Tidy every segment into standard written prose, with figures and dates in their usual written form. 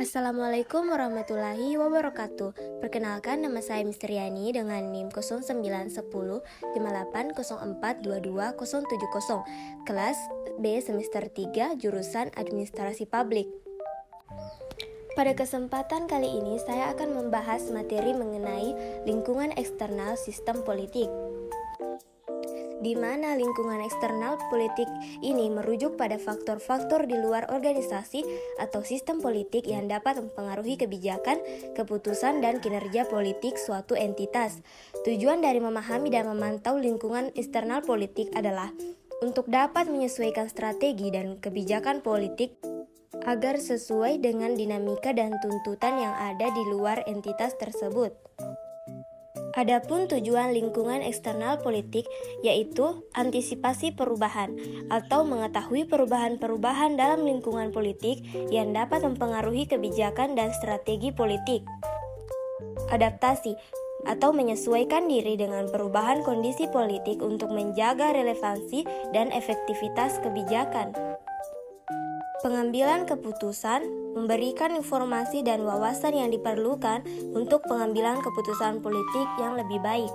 Assalamualaikum warahmatullahi wabarakatuh. Perkenalkan, nama saya Mistriani dengan NIM 0910 58042270, kelas B semester 3, jurusan Administrasi Publik. Pada kesempatan kali ini saya akan membahas materi mengenai lingkungan eksternal sistem politik, di mana lingkungan eksternal politik ini merujuk pada faktor-faktor di luar organisasi atau sistem politik yang dapat mempengaruhi kebijakan, keputusan, dan kinerja politik suatu entitas. Tujuan dari memahami dan memantau lingkungan eksternal politik adalah untuk dapat menyesuaikan strategi dan kebijakan politik agar sesuai dengan dinamika dan tuntutan yang ada di luar entitas tersebut. Adapun tujuan lingkungan eksternal politik yaitu antisipasi perubahan atau mengetahui perubahan-perubahan dalam lingkungan politik yang dapat mempengaruhi kebijakan dan strategi politik. Adaptasi atau menyesuaikan diri dengan perubahan kondisi politik untuk menjaga relevansi dan efektivitas kebijakan. Pengambilan keputusan, memberikan informasi dan wawasan yang diperlukan untuk pengambilan keputusan politik yang lebih baik.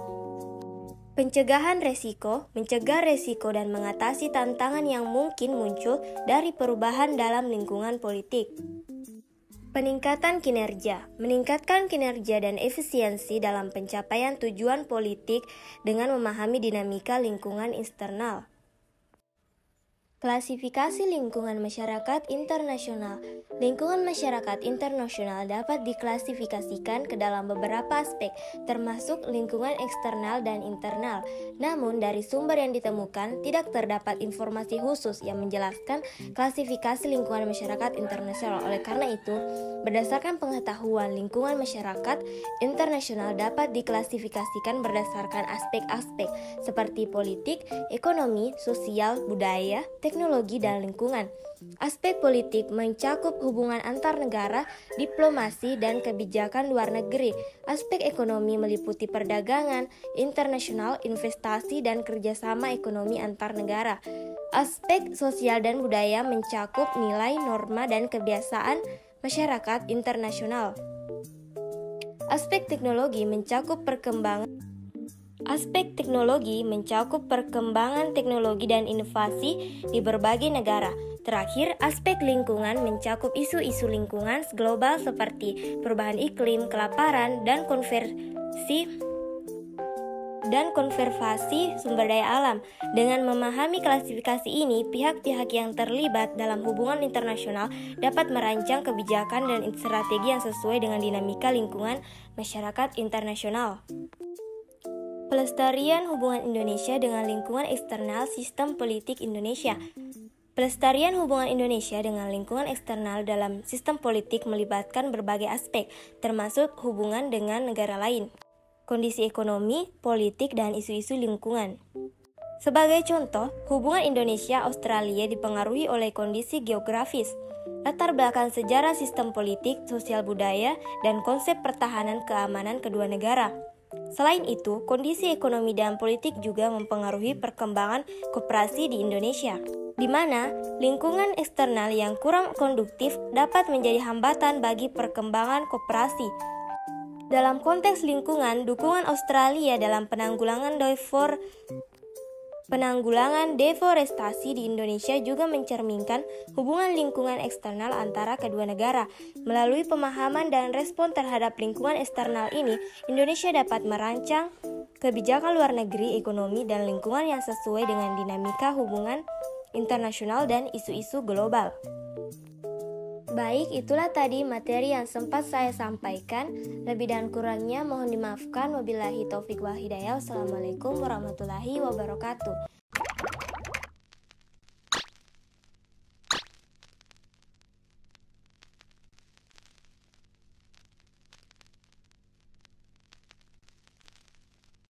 Pencegahan resiko, mencegah resiko dan mengatasi tantangan yang mungkin muncul dari perubahan dalam lingkungan politik. Peningkatan kinerja, meningkatkan kinerja dan efisiensi dalam pencapaian tujuan politik dengan memahami dinamika lingkungan eksternal. Klasifikasi lingkungan masyarakat internasional. Lingkungan masyarakat internasional dapat diklasifikasikan ke dalam beberapa aspek, termasuk lingkungan eksternal dan internal. Namun, dari sumber yang ditemukan, tidak terdapat informasi khusus yang menjelaskan klasifikasi lingkungan masyarakat internasional. Oleh karena itu, berdasarkan pengetahuan lingkungan masyarakat internasional dapat diklasifikasikan berdasarkan aspek-aspek seperti politik, ekonomi, sosial, budaya, teknologi, dan lingkungan. Aspek politik mencakup hubungan antar negara, diplomasi, dan kebijakan luar negeri. Aspek ekonomi meliputi perdagangan internasional, investasi, dan kerjasama ekonomi antar negara. Aspek sosial dan budaya mencakup nilai, norma, dan kebiasaan masyarakat internasional. Aspek teknologi mencakup perkembangan teknologi dan inovasi di berbagai negara. Terakhir, aspek lingkungan mencakup isu-isu lingkungan global seperti perubahan iklim, kelaparan, dan konservasi sumber daya alam. Dengan memahami klasifikasi ini, pihak-pihak yang terlibat dalam hubungan internasional dapat merancang kebijakan dan strategi yang sesuai dengan dinamika lingkungan masyarakat internasional. Pelestarian hubungan Indonesia dengan lingkungan eksternal sistem politik Indonesia. Pelestarian hubungan Indonesia dengan lingkungan eksternal dalam sistem politik melibatkan berbagai aspek, termasuk hubungan dengan negara lain, kondisi ekonomi, politik, dan isu-isu lingkungan. Sebagai contoh, hubungan Indonesia-Australia dipengaruhi oleh kondisi geografis, latar belakang sejarah sistem politik, sosial budaya, dan konsep pertahanan keamanan kedua negara. Selain itu, kondisi ekonomi dan politik juga mempengaruhi perkembangan koperasi di Indonesia, di mana lingkungan eksternal yang kurang konduktif dapat menjadi hambatan bagi perkembangan koperasi. Dalam konteks lingkungan, dukungan Australia dalam penanggulangan deforestasi di Indonesia juga mencerminkan hubungan lingkungan eksternal antara kedua negara. Melalui pemahaman dan respon terhadap lingkungan eksternal ini, Indonesia dapat merancang kebijakan luar negeri, ekonomi, dan lingkungan yang sesuai dengan dinamika hubungan internasional dan isu-isu global. Baik, itulah tadi materi yang sempat saya sampaikan. Lebih dan kurangnya mohon dimaafkan. Wabillahi taufik wal hidayah. Wassalamualaikum warahmatullahi wabarakatuh.